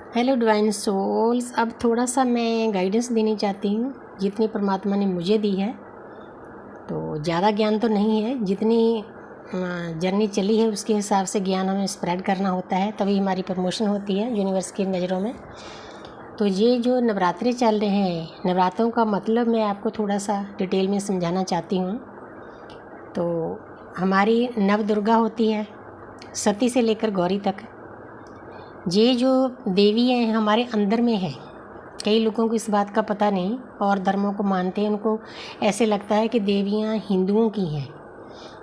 Hello divine souls. अब थोड़ा सा मैं गाइडेंस देनी चाहती हूँ जितनी परमात्मा ने मुझे दी है। तो ज़्यादा ज्ञान तो नहीं है, जितनी जर्नी चली है उसके हिसाब से ज्ञान हमें स्प्रेड करना होता है, तभी हमारी प्रमोशन होती है यूनिवर्स की नज़रों में। तो ये जो नवरात्रे चल रहे हैं, नवरात्रों का मतलब मैं आपको थोड़ा सा डिटेल में समझाना चाहती हूँ। तो हमारी नव दुर्गा होती है, सती से लेकर गौरी तक। ये जो देवी हैं हमारे अंदर में है। कई लोगों को इस बात का पता नहीं और धर्मों को मानते हैं, उनको ऐसे लगता है कि देवियाँ हिंदुओं की हैं,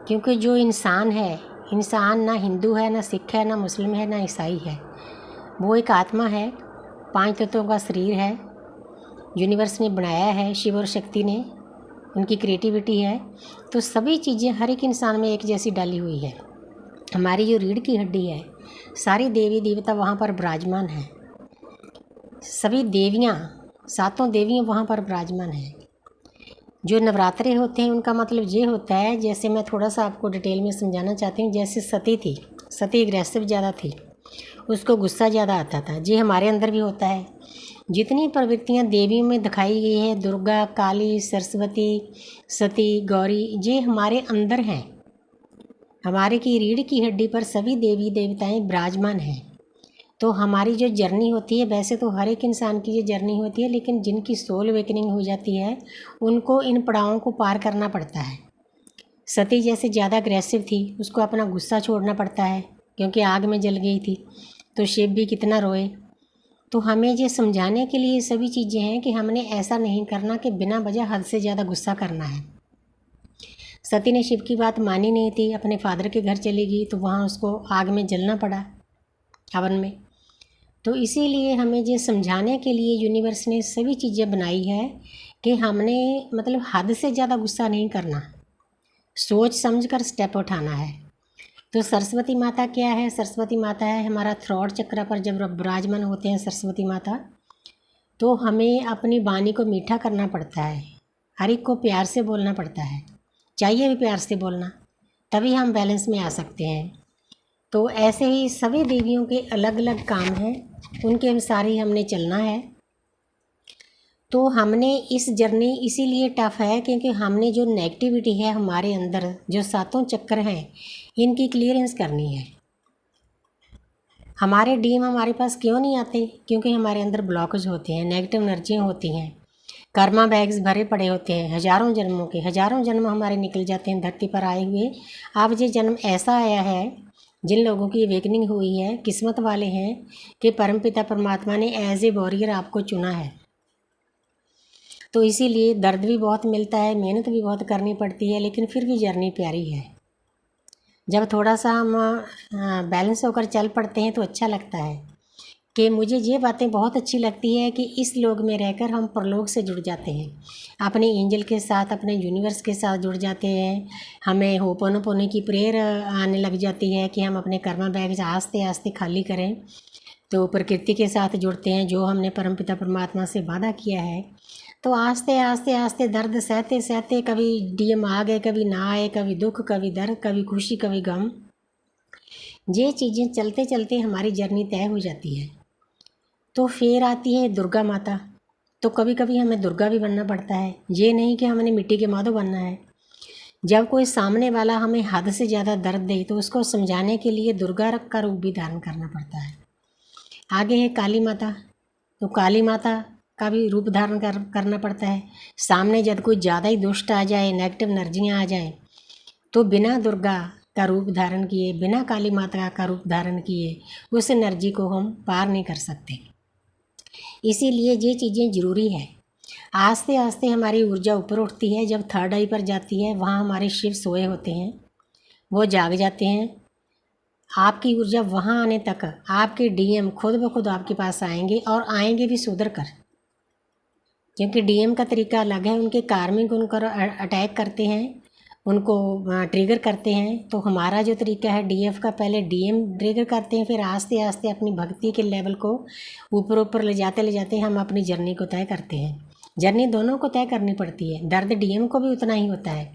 क्योंकि जो इंसान है, इंसान ना हिंदू है, ना सिख है, ना मुस्लिम है, ना ईसाई है। वो एक आत्मा है, 5 तत्वों का शरीर है, यूनिवर्स ने बनाया है शिव और शक्ति ने, उनकी क्रिएटिविटी है। तो सभी चीज़ें हर एक इंसान में एक जैसी डाली हुई है। हमारी जो रीढ़ की हड्डी है, सारी देवी देवता वहाँ पर विराजमान है। सभी देवियाँ, 7 देवियाँ वहाँ पर विराजमान हैं। जो नवरात्रे होते हैं उनका मतलब ये होता है, जैसे मैं थोड़ा सा आपको डिटेल में समझाना चाहती हूँ। जैसे सती थी, सती एग्रेसिव ज़्यादा थी, उसको गुस्सा ज़्यादा आता था। ये हमारे अंदर भी होता है। जितनी प्रवृत्तियाँ देवियों में दिखाई गई है, दुर्गा, काली, सरस्वती, सती, गौरी, ये हमारे अंदर हैं। हमारे की रीढ़ की हड्डी पर सभी देवी देवताएं विराजमान हैं। तो हमारी जो जर्नी होती है, वैसे तो हर एक इंसान की ये जर्नी होती है, लेकिन जिनकी सोल अवेकनिंग हो जाती है उनको इन पड़ावों को पार करना पड़ता है। सती जैसे ज़्यादा अग्रेसिव थी, उसको अपना गुस्सा छोड़ना पड़ता है, क्योंकि आग में जल गई थी। तो शिव भी कितना रोए। तो हमें ये समझाने के लिए सभी चीज़ें हैं कि हमने ऐसा नहीं करना कि बिना वजह हद से ज़्यादा गुस्सा करना है। सती ने शिव की बात मानी नहीं थी, अपने फादर के घर चली गई, तो वहाँ उसको आग में जलना पड़ा, हवन में। तो इसीलिए हमें ये समझाने के लिए यूनिवर्स ने सभी चीज़ें बनाई है कि हमने मतलब हद से ज़्यादा गुस्सा नहीं करना, सोच समझ कर स्टेप उठाना है। तो सरस्वती माता क्या है? सरस्वती माता है हमारा थ्रोट चक्र पर जब विराजमान होते हैं सरस्वती माता, तो हमें अपनी वाणी को मीठा करना पड़ता है, हर एक को प्यार से बोलना पड़ता है, चाहिए भी प्यार से बोलना, तभी हम बैलेंस में आ सकते हैं। तो ऐसे ही सभी देवियों के अलग अलग काम हैं, उनके अनुसार ही हमने चलना है। तो हमने इस जर्नी इसीलिए टफ़ है क्योंकि हमने जो नेगेटिविटी है हमारे अंदर, जो 7 चक्र हैं, इनकी क्लियरेंस करनी है। हमारे डीएम हमारे पास क्यों नहीं आते? क्योंकि हमारे अंदर ब्लॉकेज होते हैं, नेगेटिव एनर्जियाँ होती हैं, कर्मा बैग्स भरे पड़े होते हैं, हज़ारों जन्मों के, हज़ारों जन्म हमारे निकल जाते हैं धरती पर आए हुए। अब ये जन्म ऐसा आया है, जिन लोगों की अवेकनिंग हुई है, किस्मत वाले हैं कि परमपिता परमात्मा ने एज ए वॉरियर आपको चुना है। तो इसीलिए दर्द भी बहुत मिलता है, मेहनत भी बहुत करनी पड़ती है, लेकिन फिर भी जर्नी प्यारी है। जब थोड़ा सा हम बैलेंस होकर चल पड़ते हैं तो अच्छा लगता है। कि मुझे ये बातें बहुत अच्छी लगती है कि इस लोक में रहकर हम परलोक से जुड़ जाते हैं, अपने एंजल के साथ, अपने यूनिवर्स के साथ जुड़ जाते हैं। हमें होपोनोपोनो की प्रेयर आने लग जाती है कि हम अपने कर्मा बैग आस्ते आस्ते खाली करें। तो प्रकृति के साथ जुड़ते हैं, जो हमने परमपिता परमात्मा से वादा किया है। तो आस्ते आस्ते आस्ते दर्द सहते सहते, कभी डीएम आ गए, कभी ना आए, कभी दुख, कभी दर्द, कभी खुशी, कभी गम, ये चीज़ें चलते चलते हमारी जर्नी तय हो जाती है। तो फिर आती है दुर्गा माता। तो कभी कभी हमें दुर्गा भी बनना पड़ता है, ये नहीं कि हमने मिट्टी के माधो बनना है। जब कोई सामने वाला हमें हद से ज़्यादा दर्द दे तो उसको समझाने के लिए दुर्गा का रूप भी धारण करना पड़ता है। आगे है काली माता। तो काली माता का भी रूप धारण करना पड़ता है। सामने जब कोई ज़्यादा ही दुष्ट आ जाए, नेगेटिव एनर्जियाँ आ जाएँ, तो बिना दुर्गा का रूप धारण किए, बिना काली माता का रूप धारण किए, उस एनर्जी को हम पार नहीं कर सकते। इसीलिए ये चीज़ें ज़रूरी है। आस्ते आस्ते हमारी ऊर्जा ऊपर उठती है, जब 3rd आई पर जाती है, वहाँ हमारे शिव सोए होते हैं, वो जाग जाते हैं। आपकी ऊर्जा वहाँ आने तक आपके डीएम खुद ब खुद आपके पास आएंगे, और आएंगे भी सुधर कर, क्योंकि डीएम का तरीका अलग है। उनके कार्मिक उनको अटैक करते हैं, उनको ट्रिगर करते हैं। तो हमारा जो तरीका है डीएफ का, पहले डीएम ट्रिगर करते हैं, फिर आस्ते आस्ते अपनी भक्ति के लेवल को ऊपर ऊपर ले जाते हम अपनी जर्नी को तय करते हैं। जर्नी दोनों को तय करनी पड़ती है, दर्द डीएम को भी उतना ही होता है,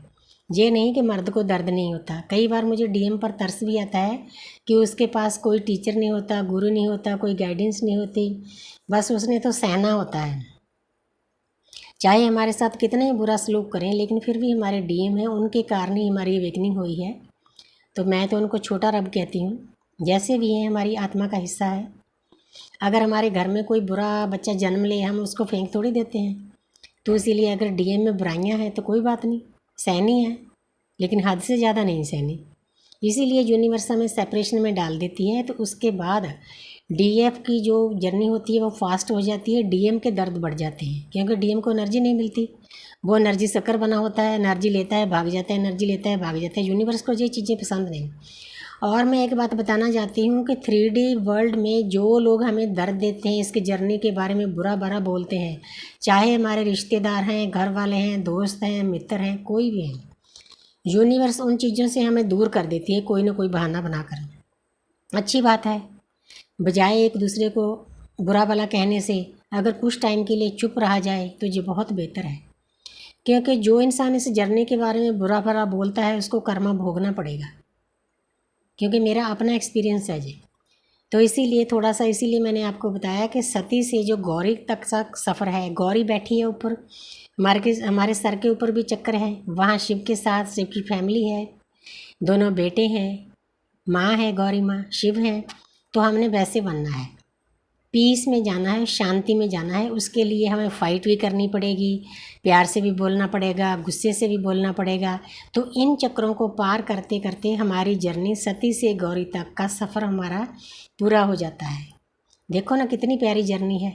ये नहीं कि मर्द को दर्द नहीं होता। कई बार मुझे डीएम पर तरस भी आता है कि उसके पास कोई टीचर नहीं होता, गुरु नहीं होता, कोई गाइडेंस नहीं होती, बस उसने तो सहना होता है। चाहे हमारे साथ कितना ही बुरा सलूक करें, लेकिन फिर भी हमारे डीएम हैं, उनके कारण ही हमारी अवेकनिंग हुई है। तो मैं तो उनको छोटा रब कहती हूँ। जैसे भी हैं हमारी आत्मा का हिस्सा है। अगर हमारे घर में कोई बुरा बच्चा जन्म ले, हम उसको फेंक थोड़ी देते हैं। तो इसीलिए अगर डीएम में बुराइयाँ हैं तो कोई बात नहीं, सहनी है, लेकिन हद से ज़्यादा नहीं सहनी। इसीलिए यूनिवर्स हमें सेपरेशन में डाल देती है। तो उसके बाद डीएफ की जो जर्नी होती है वो फास्ट हो जाती है, डीएम के दर्द बढ़ जाते हैं, क्योंकि डीएम को एनर्जी नहीं मिलती। वो एनर्जी शक्कर बना होता है, एनर्जी लेता है भाग जाता है, एनर्जी लेता है भाग जाता है। यूनिवर्स को ये चीज़ें पसंद नहीं। और मैं एक बात बताना चाहती हूँ कि 3D वर्ल्ड में जो लोग हमें दर्द देते हैं, इसके जर्नी के बारे में बुरा भला बोलते हैं, चाहे हमारे रिश्तेदार हैं, घर वाले हैं, दोस्त हैं, मित्र हैं, कोई भी हैं, यूनिवर्स उन चीज़ों से हमें दूर कर देती है कोई ना कोई बहाना बनाकर। अच्छी बात है, बजाय एक दूसरे को बुरा भला कहने से अगर कुछ टाइम के लिए चुप रहा जाए तो ये बहुत बेहतर है। क्योंकि जो इंसान इस जर्नी के बारे में बुरा भला बोलता है उसको कर्मा भोगना पड़ेगा, क्योंकि मेरा अपना एक्सपीरियंस है जी। तो इसीलिए थोड़ा सा, इसीलिए मैंने आपको बताया कि सती से जो गौरी तक का सफ़र है, गौरी बैठी है ऊपर, हमारे सर के ऊपर भी चक्कर है, वहाँ शिव के साथ शिव की फैमिली है, दोनों बेटे हैं, माँ है गौरी माँ, शिव हैं। तो हमने वैसे बनना है, पीस में जाना है, शांति में जाना है। उसके लिए हमें फ़ाइट भी करनी पड़ेगी, प्यार से भी बोलना पड़ेगा, गुस्से से भी बोलना पड़ेगा। तो इन चक्रों को पार करते करते हमारी जर्नी सती से गौरी तक का सफ़र हमारा पूरा हो जाता है। देखो ना कितनी प्यारी जर्नी है।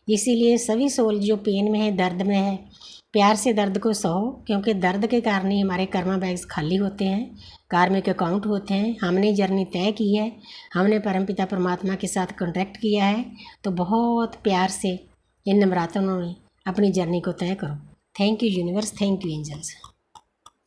इसीलिए सभी सोल जो पेन में है, दर्द में है, प्यार से दर्द को सहो, क्योंकि दर्द के कारण ही हमारे कर्मा बैग्स खाली होते हैं, कार्मिक अकाउंट होते हैं। हमने जर्नी तय की है, हमने परमपिता परमात्मा के साथ कॉन्ट्रैक्ट किया है, तो बहुत प्यार से इन नवरात्रों में अपनी जर्नी को तय करो। Thank you universe, thank you angels.